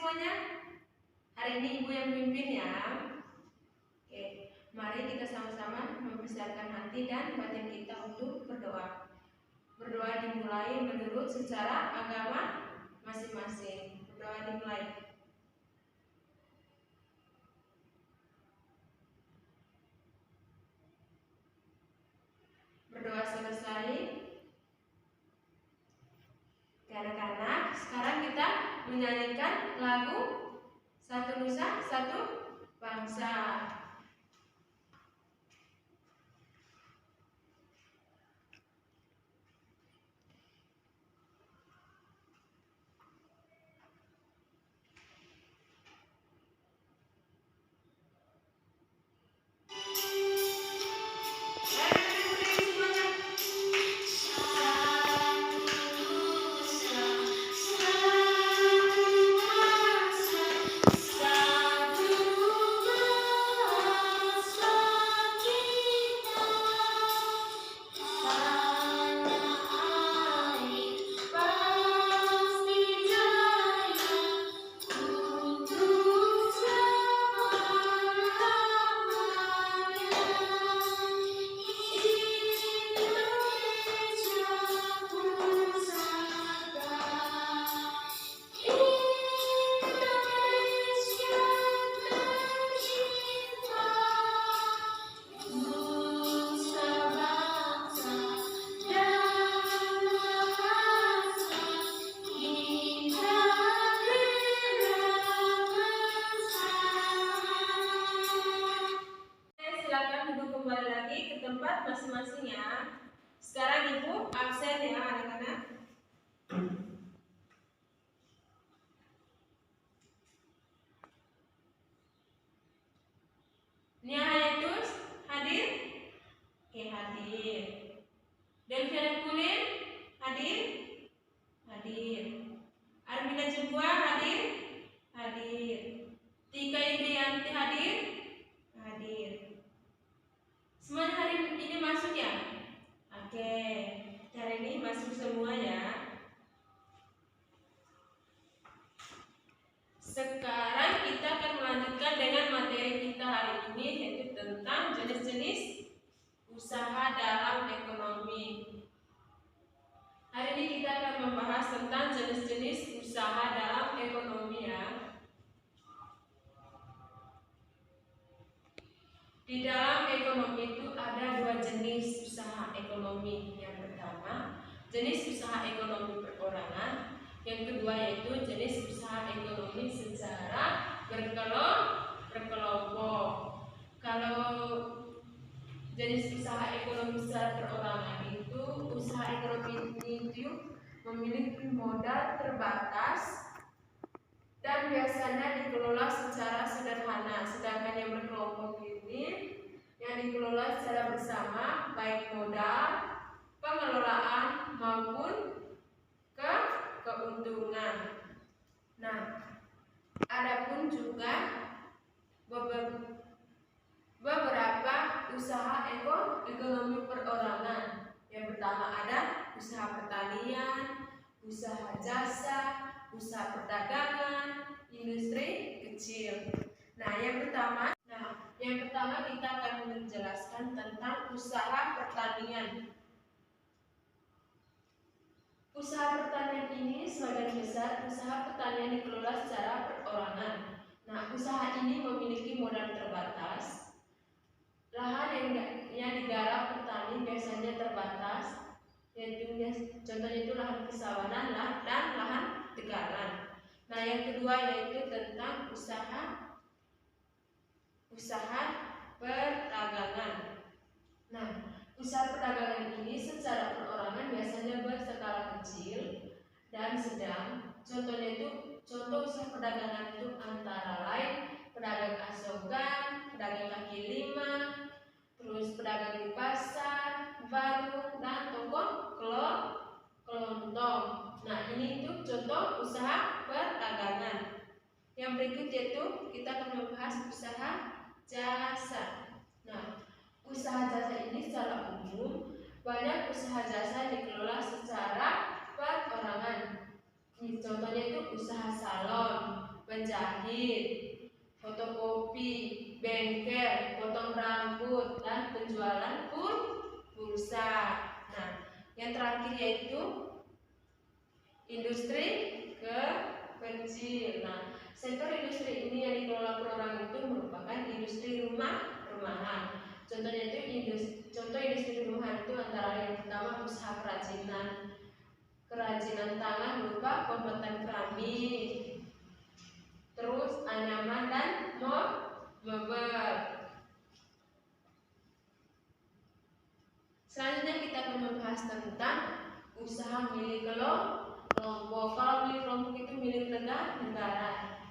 semuanya? Hari ini Ibu yang memimpin ya. Oke, mari kita sama-sama mempersiapkan hati dan batin kita untuk berdoa. Berdoa dimulai menurut secara agama masing-masing. Berdoa dimulai. Berdoa selesai. Anak-anak, sekarang kita menyanyikan lagu Satu Nusa Satu Bangsa. Silakan duduk kembali lagi ke tempat masing-masing ya. Sekarang Ibu absen ya anak-anak. Nia Hayatus hadir? Oke, hadir. Delviana Kulin hadir? Hadir. Armina Jembua hadir? Hadir. Tika Indriyanti hadir? Hadir. Semuanya hari ini masuk ya? Oke, hari ini masuk semua ya. Sekarang kita akan melanjutkan dengan materi kita hari ini, yaitu tentang jenis-jenis usaha dalam ekonomi. Hari ini kita akan membahas tentang jenis-jenis usaha dalam ekonomi ya. Di dalam ekonomi itu ada dua jenis usaha ekonomi. Yang pertama, jenis usaha ekonomi perorangan. Yang kedua yaitu jenis usaha ekonomi secara berkelompok. Kalau jenis usaha ekonomi secara perorangan itu, usaha ekonomi itu memiliki modal terbatas dan biasanya dikelola secara sederhana. Sedangkan yang berkelompok ini yang dikelola secara bersama, baik modal, pengelolaan maupun keuntungan. Nah, adapun juga beberapa usaha ekonomi perorangan. Yang pertama ada usaha pertanian, usaha jasa, usaha perdagangan, industri kecil. Nah, yang pertama kita akan menjelaskan tentang usaha pertanian. Usaha pertanian ini sebagian besar usaha pertanian dikelola secara perorangan. Nah, usaha ini memiliki modal terbatas. Lahan yang digarap petani biasanya terbatas, yaitu contohnya itu lahan persawanan dan lahan tegalan. Nah, yang kedua yaitu tentang usaha perdagangan. Nah, usaha perdagangan ini secara perorangan biasanya berskala kecil dan sedang. Contoh usaha perdagangan itu antara lain pedagang asongan, pedagang kaki lima, terus pedagang di pasar, warung, dan toko kelontong. Nah, ini itu contoh usaha perdagangan. Yang berikut yaitu kita akan membahas usaha jasa. Nah, usaha jasa ini secara umum banyak usaha jasa dikelola secara perorangan. Contohnya itu usaha salon, penjahit, fotokopi, bengkel, potong rambut, dan penjualan pulsa. Nah, yang terakhir yaitu industri kecil. Nah, sektor industri ini yang dikelola perorangan itu merupakan industri rumahan. Contohnya itu contoh industri rumahan itu antara yang pertama usaha kerajinan tangan berupa pembuatan keramik, terus anyaman dan mebel. Selanjutnya kita akan membahas tentang usaha milik kelompok. Kalau milik kelompok itu milik negara.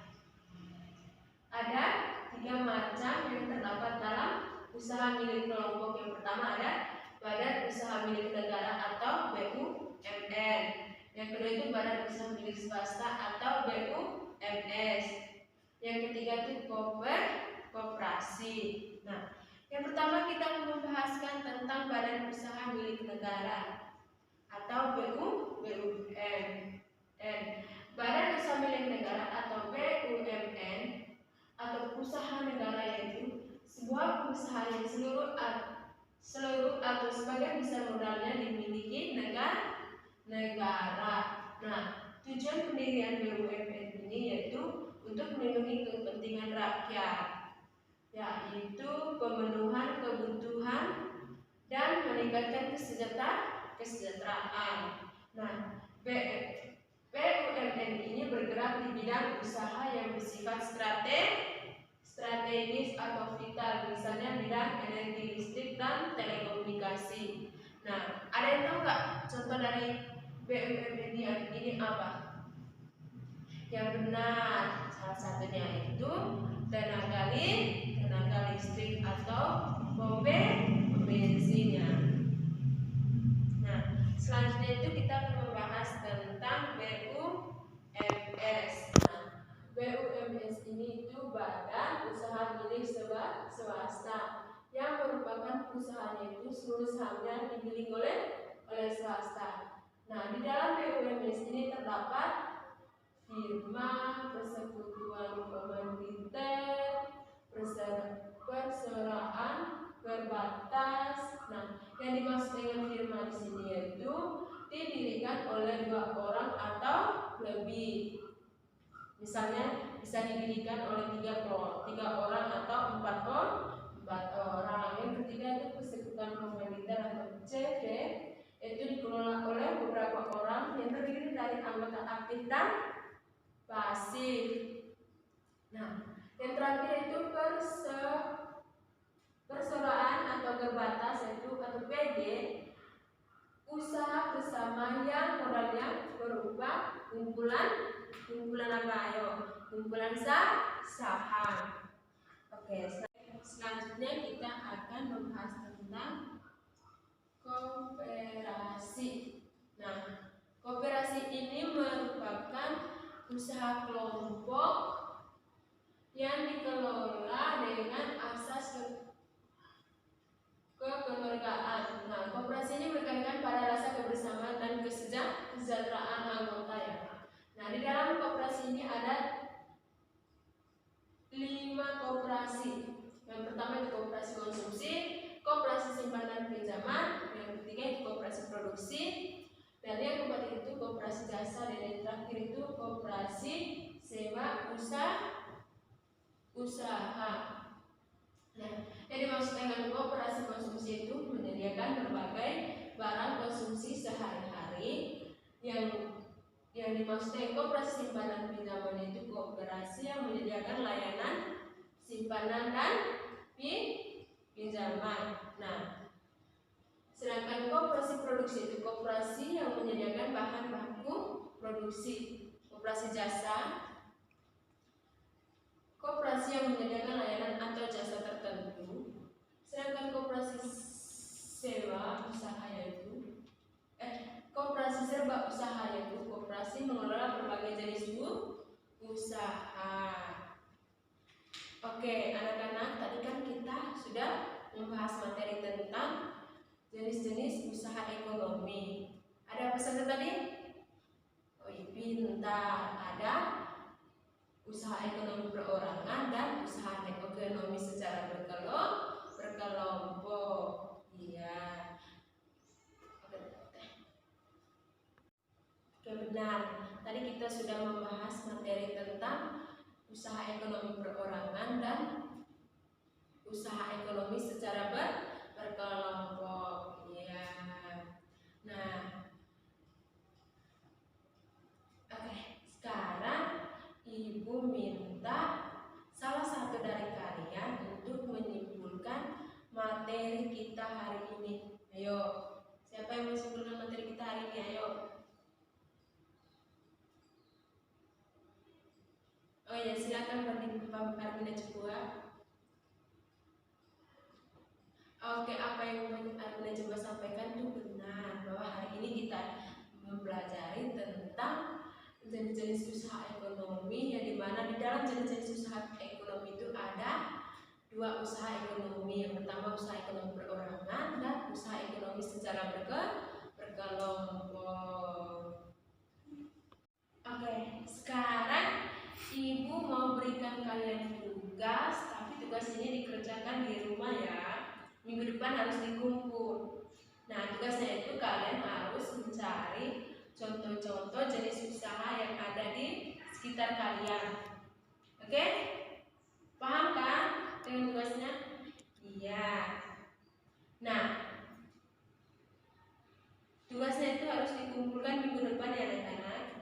Ada 3 macam yang terdapat dalam usaha milik kelompok. Yang pertama ada badan usaha milik negara atau BUMN. Yang kedua itu badan usaha milik swasta atau BUMS. Yang ketiga itu koperasi. Nah, yang pertama kita akan membahaskan tentang badan usaha milik negara atau BUMN. Badan usaha milik negara atau BUMN atau usaha negara yaitu sebuah perusahaan yang seluruh atau sebagian besar modalnya dimiliki negara. Nah, tujuan pendirian BUMN ini yaitu untuk melindungi kepentingan rakyat, yaitu pemenuhan kebutuhan dan meningkatkan kesejahteraan. Nah, BUMN ini bergerak di bidang usaha yang bersifat strategis atau vital, misalnya bidang energi listrik dan telekomunikasi. Nah, ada yang tahu nggak contoh dari BUMN ini apa? Yang benar, salah satunya itu tenaga listrik atau pom bensinnya. Nah, selanjutnya itu kita akan membahas tentang BUMS. Nah, BUMS ini itu badan usaha milik swasta yang merupakan perusahaan itu seluruh sahamnya dimiliki oleh swasta. Nah, di dalam BUMS ini terdapat firma, persekutuan komanditer, perseraan terbatas. Nah, yang dimaksud dengan firma di sini yaitu didirikan oleh 2 orang atau lebih. Misalnya bisa didirikan oleh 3 orang atau 4 orang. Yang ketiga itu persekutuan komanditer atau CV, itu dikelola oleh beberapa orang yang terdiri dari anggota aktif dan pasif. Nah, yang terakhir itu perseroan atau terbatas yaitu atau PG, usaha bersama yang modalnya berupa kumpulan apa ayo? Kumpulan saham. Oke, selanjutnya kita akan membahas tentang koperasi. Nah, koperasi ini merupakan usaha kelompok yang dikelola dengan asas kekeluargaan. Nah, koperasi ini menekankan pada rasa kebersamaan dan kesejahteraan anggota ya. Nah, di dalam koperasi ini ada 5 koperasi. Yang pertama itu koperasi konsumsi, koperasi simpanan pinjaman, yang ketiga itu koperasi produksi, dan yang keempat itu koperasi jasa, dan yang terakhir itu koperasi sewa usaha. Nah, yang dimaksud dengan koperasi konsumsi itu menyediakan berbagai barang konsumsi sehari-hari. Yang dimaksud dengan koperasi simpanan pinjaman itu koperasi yang menyediakan layanan simpanan dan pinjaman. Nah, sedangkan koperasi produksi itu koperasi yang menyediakan bahan baku produksi. Koperasi jasa, koperasi yang menyediakan layanan atau jasa tertentu. Sedangkan koperasi sewa usaha yaitu koperasi serba usaha yaitu koperasi mengelola berbagai jenis usaha. Oke, anak-anak, tadi kan kita sudah membahas materi tentang jenis-jenis usaha ekonomi. Ada pesan tadi? Oh, pintar. Ada usaha ekonomi perorangan dan usaha ekonomi secara berkelompok. Iya. Oke, benar. Tadi kita sudah membahas materi tentang usaha ekonomi perorangan dan usaha ekonomi secara berkelompok. Ya. Nah, oke. Sekarang Ibu minta salah satu dari kalian untuk menyimpulkan materi kita hari ini. Ayo, siapa yang menyimpulkan materi kita hari ini? Ayo. Oh ya, silakan Parmina Cepua. Oke, apa yang Parmina Cepua sampaikan itu benar, bahwa hari ini kita mempelajari tentang jenis-jenis usaha ekonomi, yang dimana di dalam jenis-jenis usaha ekonomi itu ada dua usaha ekonomi. Yang pertama usaha ekonomi perorangan dan usaha ekonomi secara berkelompok. Oke, sekarang Ibu mau berikan kalian tugas, tapi tugas ini dikerjakan di rumah ya. Minggu depan harus dikumpul. Nah, tugasnya itu kalian harus mencari contoh-contoh jenis usaha yang ada di sekitar kalian. Oke? Paham kan dengan tugasnya? Iya. Nah, tugasnya itu harus dikumpulkan minggu depan ya anak-anak.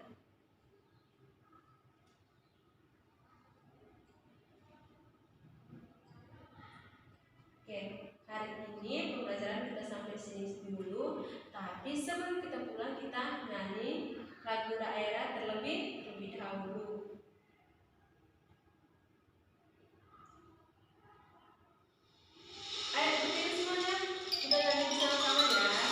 Oke, hari ini pembelajaran kita sampai sini dulu. Tapi sebelum kita pulang, kita nyanyi lagu daerah terlebih dahulu. Ayo berdiri semuanya, kita nyanyi bersama-sama ya.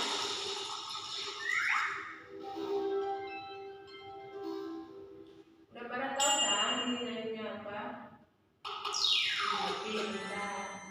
Udah pada tahu kan ini nyanyinya apa? Pindah.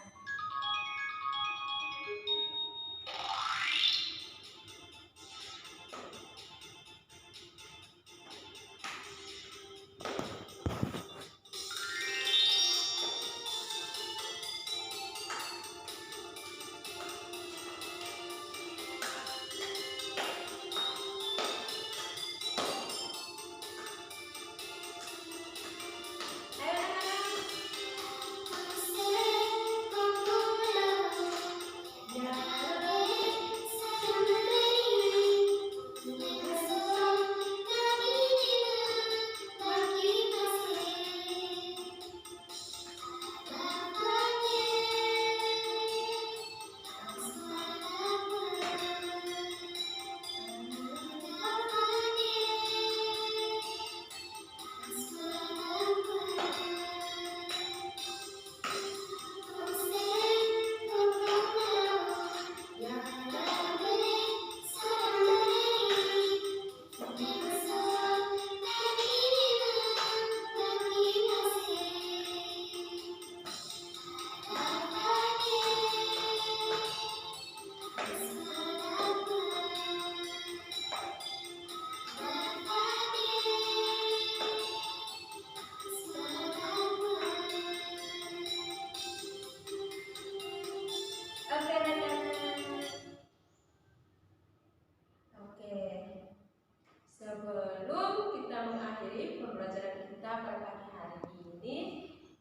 Sebelum kita mengakhiri pembelajaran kita pada pagi hari ini,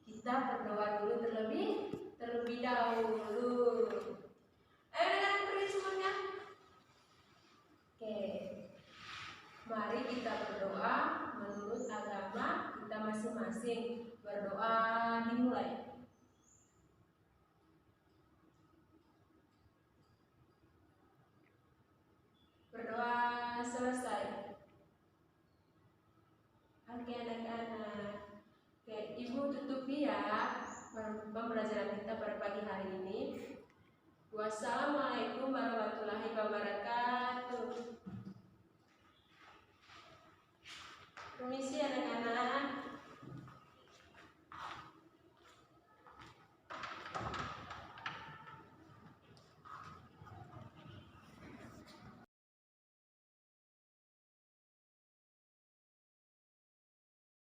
kita berdoa dulu terlebih dahulu. Ayo dengan berdiri semuanya. Oke, mari kita berdoa menurut agama kita masing-masing. Berdoa dimulai. Berdoa selesai. Oke anak-anak. Oke, Ibu tutupi ya pembelajaran kita pada pagi hari ini. Wassalamualaikum warahmatullahi wabarakatuh. Permisi anak-anak.